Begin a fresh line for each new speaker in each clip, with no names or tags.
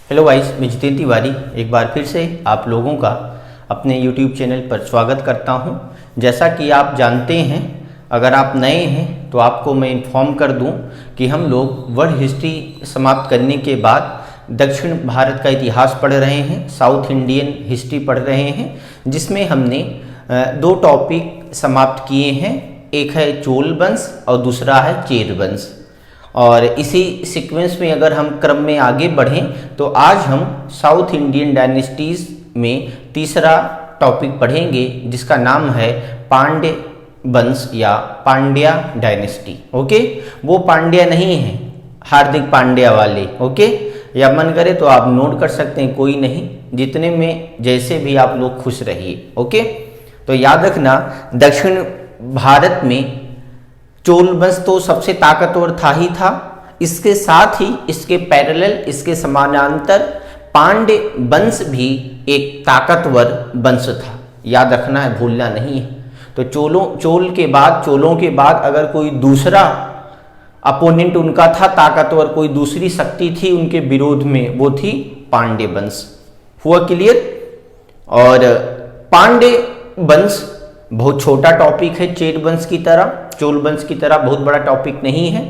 Hello guys, मैं जितेंद्र तिवारी एक बार फिर से आप लोगों का अपने YouTube चैनल पर स्वागत करता हूं। जैसा कि आप जानते हैं, अगर आप नए हैं तो आपको मैं इन्फॉर्म कर दूं कि हम लोग वर्ल्ड हिस्ट्री समाप्त करने के बाद दक्षिण भारत का इतिहास पढ़ रहे हैं, साउथ इंडियन हिस्ट्री पढ़ रहे हैं, जिसमें हमने दो टॉपिक समाप्त किए हैं। एक है चोल वंश और दूसरा है चेर वंश। और इसी सीक्वेंस में अगर हम क्रम में आगे बढ़ें तो आज हम साउथ इंडियन डायनेस्टीज़ में तीसरा टॉपिक पढ़ेंगे, जिसका नाम है पांड्य वंश या पांड्या डायनेस्टी। ओके, वो पांड्या नहीं है हार्दिक पांड्या वाले। ओके, या मन करे तो आप नोट कर सकते हैं, कोई नहीं, जितने में जैसे भी आप लोग खुश रहिए। ओके, तो याद रखना, दक्षिण भारत में चोल वंश तो सबसे ताकतवर था ही था, इसके साथ ही इसके पैरेलल, इसके समानांतर पांड्य वंश भी एक ताकतवर वंश था। याद रखना है, भूलना नहीं है। तो चोलों के बाद अगर कोई दूसरा अपोनेंट उनका था ताकतवर, कोई दूसरी शक्ति थी उनके विरोध में, वो थी पांड्य वंश। हुआ क्लियर? और पांड्य वंश बहुत छोटा टॉपिक है, चेर वंश की तरह, चोल वंश की तरह बहुत बड़ा टॉपिक नहीं है।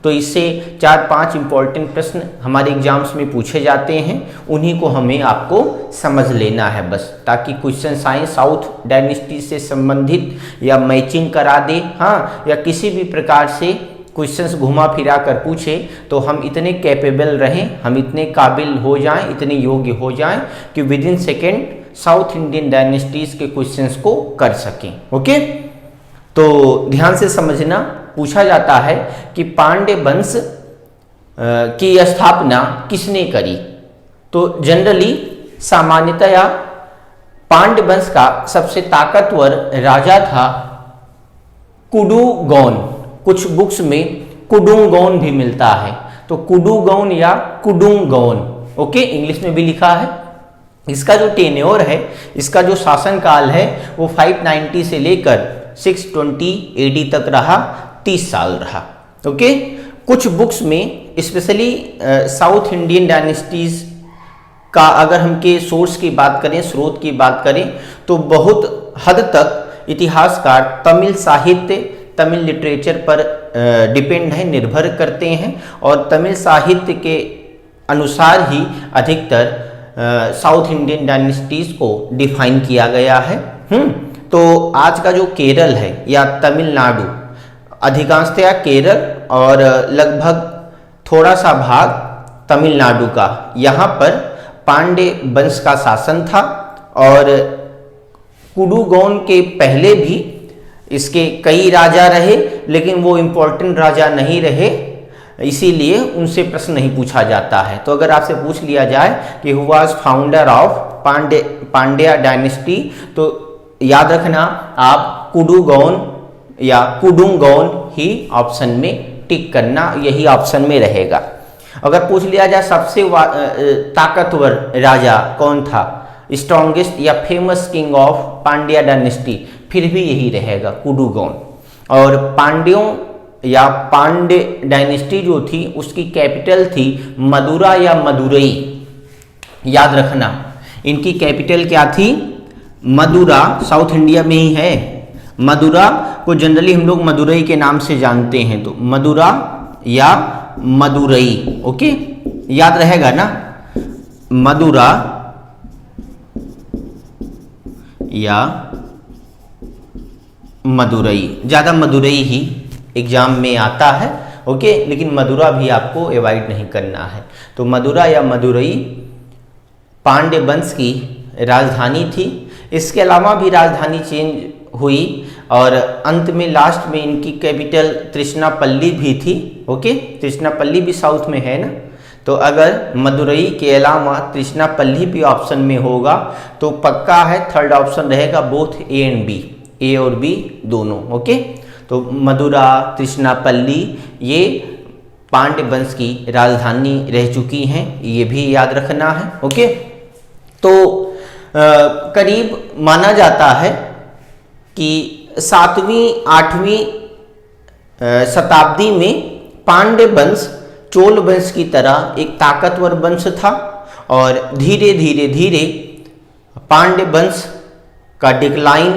तो इससे 4-5 इंपॉर्टेंट प्रश्न हमारे एग्जाम्स में पूछे जाते हैं, उन्हीं को हमें आपको समझ लेना है बस, ताकि क्वेश्चन आए साउथ डायनेस्टी से संबंधित या मैचिंग करा दे, हाँ, या किसी भी प्रकार से क्वेश्चंस घुमा फिरा कर पूछे तो हम इतने कैपेबल रहें, हम इतने काबिल हो जाएं, इतने योग्य हो जाएं कि with in second south Indian dynasties के क्वेश्चंस को कर सकें। ओके, तो ध्यान से समझना। पूछा जाता है कि पांड्य वंश की स्थापना किसने करी? तो जनरली सामान्यतया पांड्य वंश का सबसे ताकतवर राजा था कुडुगौन। कुछ बुक्स में कुडुंगौन भी मिलता है, तो कुडुगौन या कुडुंगौन, ओके, इंग्लिश में भी लिखा है। इसका जो टेन्योर है, इसका जो शासनकाल है, वो 590 से लेकर 620 AD तक रहा, 30 साल रहा। ओके, कुछ बुक्स में स्पेशली साउथ इंडियन डायनेस्टीज का अगर हम के सोर्स की बात करें, स्रोत की बात करें, तो बहुत हद तक इतिहासकार तमिल साहित्य, तमिल लिटरेचर पर डिपेंड है, निर्भर करते हैं, और तमिल साहित्य के अनुसार ही अधिकतर साउथ इंडियन डायनेस्टीज को डिफाइन किया गया है। तो आज का जो केरल है या तमिलनाडु, अधिकांशतया केरल और लगभग थोड़ा सा भाग तमिलनाडु का, यहाँ पर पांड्य वंश का शासन था। और कुडुगौन के पहले भी इसके कई राजा रहे, लेकिन वो इम्पोर्टेंट राजा नहीं रहे, इसीलिए उनसे प्रश्न नहीं पूछा जाता है। तो अगर आपसे पूछ लिया जाए कि who was founder of Pandya dynasty, तो याद रखना आप कुडुगौन या कुडुंगौन ही ऑप्शन में टिक करना, यही ऑप्शन में रहेगा। अगर पूछ लिया जाए सबसे ताकतवर राजा कौन था, स्ट्रॉन्गेस्ट या famous king of Pandya dynasty, फिर भी यही रहेगा, कुडुगौन। और पांड्यों या पांड्य डायनेस्टी जो थी, उसकी कैपिटल थी मदुरा या मदुरई। याद रखना, इनकी कैपिटल क्या थी? मदुरा। साउथ इंडिया में ही है। मदुरा को जनरली हम लोग मदुरई के नाम से जानते हैं, तो मदुरा या मदुरई। ओके, याद रहेगा ना, मदुरा या मदुरई। ज़्यादा मदुरई ही एग्जाम में आता है। ओके, लेकिन मदुरा भी आपको अवॉइड नहीं करना है। तो मदुरा या मदुरई पांड्य वंश की राजधानी थी। इसके अलावा भी राजधानी चेंज हुई और अंत में लास्ट में इनकी कैपिटल त्रिशनापल्ली भी थी। ओके, त्रिशनापल्ली भी साउथ में है ना, तो अगर मदुरई के अलावा त्रिशनापल्ली भी ऑप्शन में होगा तो पक्का है थर्ड ऑप्शन रहेगा बोथ ए एंड बी, ए और बी दोनों। ओके, तो मदुरा, त्रिशनापल्ली ये पांड्य वंश की राजधानी रह चुकी हैं, ये भी याद रखना है। ओके, तो करीब माना जाता है कि 7वीं-8वीं शताब्दी में पांड्य वंश चोल वंश की तरह एक ताकतवर वंश था और धीरे धीरे धीरे पांड्य वंश का डिक्लाइन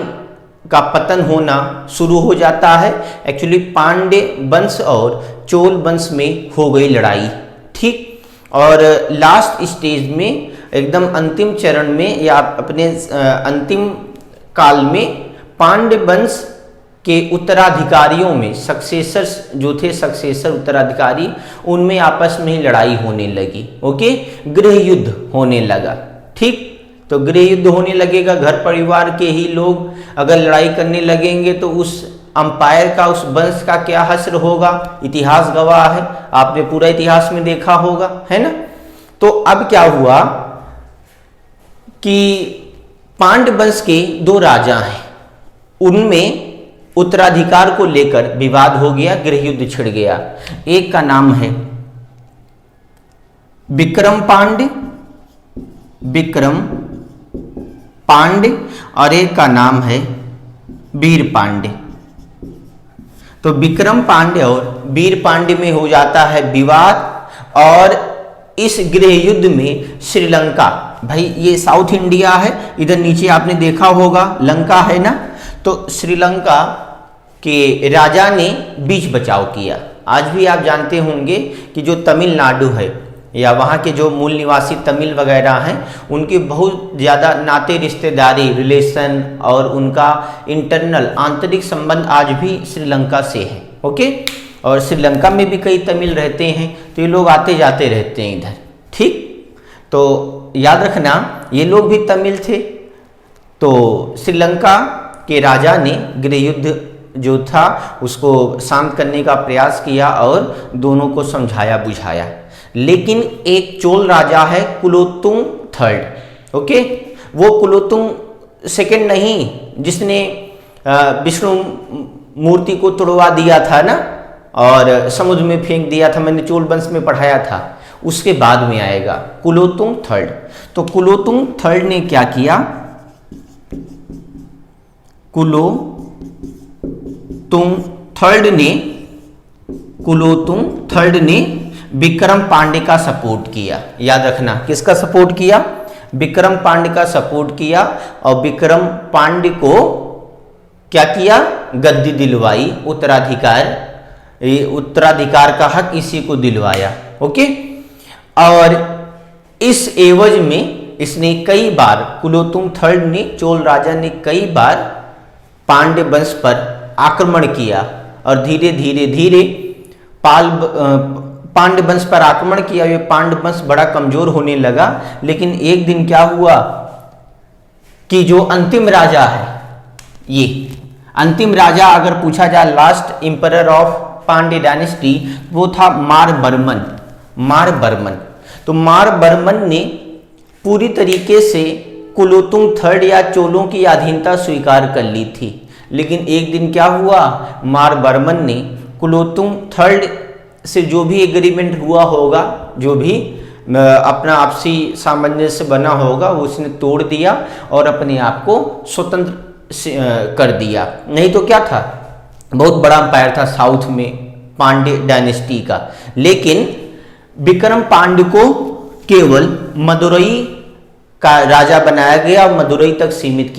का पतन होना शुरू हो जाता है। एक्चुअली पांड्य वंश और चोल वंश में हो गई लड़ाई, ठीक। और लास्ट स्टेज में, एकदम अंतिम चरण में या अपने अंतिम काल में, पांड्य वंश के उत्तराधिकारियों में, सक्सेसर्स जो थे, सक्सेसर उत्तराधिकारी, उनमें आपस में ही लड़ाई होने लगी। ओके, गृह युद्ध होने लगा, ठीक। तो गृह युद्ध होने लगेगा, घर परिवार के ही लोग अगर लड़ाई करने लगेंगे तो उस अंपायर का, उस वंश का क्या हश्र होगा, इतिहास गवाह है, आपने पूरा इतिहास में देखा होगा, है ना। तो अब क्या हुआ कि पांड्य वंश के 2 राजा हैं, उनमें उत्तराधिकार को लेकर विवाद हो गया, गृह युद्ध छिड़ गया। एक का नाम है विक्रम पांड्य, विक्रम पांड्य, और एक का नाम है वीर पांड्य। तो विक्रम पांड्य और वीर पांड्य में हो जाता है विवाद, और इस गृह युद्ध में श्रीलंका, भाई ये साउथ इंडिया है, इधर नीचे आपने देखा होगा लंका है ना, तो श्रीलंका के राजा ने बीच बचाव किया। आज भी आप जानते होंगे कि जो तमिलनाडु है या वहाँ के जो मूल निवासी तमिल वगैरह हैं, उनके बहुत ज़्यादा नाते रिश्तेदारी, रिलेशन और उनका इंटरनल आंतरिक संबंध आज भी श्रीलंका से है। ओके, और श्रीलंका में भी कई तमिल रहते हैं, तो ये लोग आते जाते रहते हैं इधर, ठीक। तो याद रखना ये लोग भी तमिल थे। तो श्रीलंका के राजा ने गृह युद्ध जो था उसको शांत करने का प्रयास किया और दोनों को समझाया बुझाया, लेकिन एक चोल राजा है कुलोत्तुंग III। ओके, वो कुलोत्तुंग सेकंड नहीं जिसने विष्णु मूर्ति को तोड़वा दिया था ना और समुद्र में फेंक दिया था, मैंने चोल वंश में पढ़ाया था, उसके बाद में आएगा कुलोत्तुंग III। तो कुलोत्तुंग III ने क्या किया, कुलोत्तुंग III ने विक्रम पांड्य का सपोर्ट किया। याद रखना किसका सपोर्ट किया, विक्रम पांड्य का सपोर्ट किया, और विक्रम पांड्य को क्या किया, गद्दी दिलवाई, उत्तराधिकार का हक इसी को दिलवाया। ओके, और इस एवज में इसने कई बार, कुलोत्तुंग III ने, चोल राजा ने कई बार पांड्य वंश पर आक्रमण किया, और धीरे धीरे धीरे पांड्य वंश पर आक्रमण किया। ये पांड्य वंश बड़ा कमजोर होने लगा, लेकिन एक दिन क्या हुआ कि जो अंतिम राजा है, ये अंतिम राजा अगर पूछा जाए, last emperor of Pandya dynasty, वो था मारवर्मन। तो मारवर्मन ने पूरी तरीके से कुलोत्तुंग III या चोलों की अधीनता स्वीकार कर ली थी, लेकिन एक दिन क्या हुआ, मारवर्मन ने कुलोत्तुंग III से जो भी एग्रीमेंट हुआ होगा, जो भी अपना आपसी सामंजस्य बना होगा, वो उसने तोड़ दिया और अपने आप को स्वतंत्र कर दिया। नहीं तो क्या था, बहुत बड़ा अंपायर था साउथ में पांड्य डायनेस्टी का, लेकिन विक्रम पांड्य को केवल मदुरई का राजा बनाया गया और मदुरई तक सीमित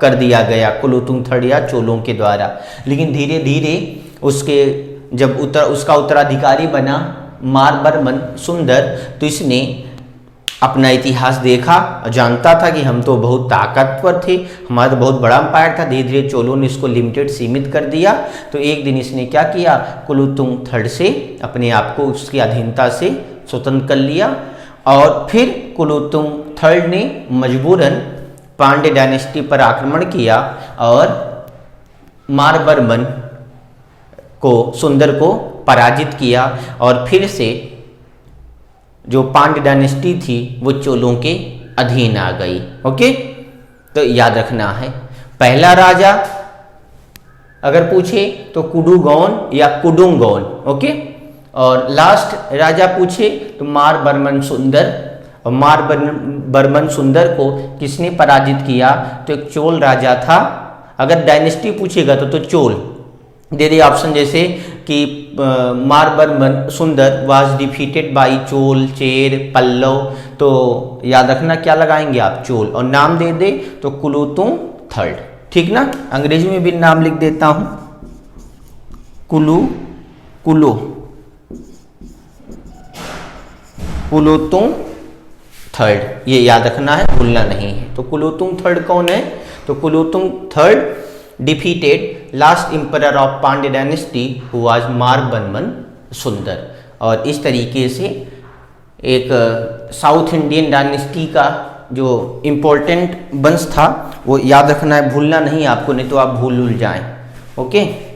कर दिया गया कुलोत्तुंग III या चोलों के द्वारा। लेकिन धीरे धीरे उसका उत्तराधिकारी बना मारवर्मन सुंदर, तो इसने अपना इतिहास देखा और जानता था कि हम तो बहुत ताकतवर थे, हमारा तो बहुत बड़ा अंपायर था। धीरे धीरे चोलों ने इसको लिमिटेड, सीमित कर दिया। तो एक दिन इसने क्या किया, कुलोत्तुंग III से अपने आप को उसकी अधीनता से स्वतंत्र कर लिया, और फिर कुलोत्तुंग III ने मजबूरन पांड्य डायनेस्टी पर आक्रमण किया और मारवर्मन सुंदर को पराजित किया, और फिर से जो पांड्य डायनेस्टी थी वो चोलों के अधीन आ गई। ओके, तो याद रखना है, पहला राजा अगर पूछे तो कुडुगोन या कुडुंगोन। ओके, और लास्ट राजा पूछे तो मारवर्मन सुंदर। और मारवर्मन सुंदर को किसने पराजित किया, तो एक चोल राजा था। अगर डायनेस्टी पूछेगा तो चोल दे दिए ऑप्शन, जैसे कि Maravarman Sundar was defeated by Chola, Chera, Pallava, तो याद रखना क्या लगाएंगे आप, चोल, और नाम दे दे तो कुलोतुंग थर्ड, ठीक ना। अंग्रेजी में भी नाम लिख देता हूं, कुलोतुंग थर्ड, ये याद रखना है, भूलना नहीं है। तो कुलोतुंग थर्ड कौन है, तो Kulothunga third defeated last emperor of Pandya dynasty who was Maravarman Sundar. और इस तरीके से एक साउथ इंडियन डायनेस्टी का जो इम्पोर्टेंट वंश था वो याद रखना है, भूलना नहीं आपको, नहीं तो आप भूल जाएं। ओके।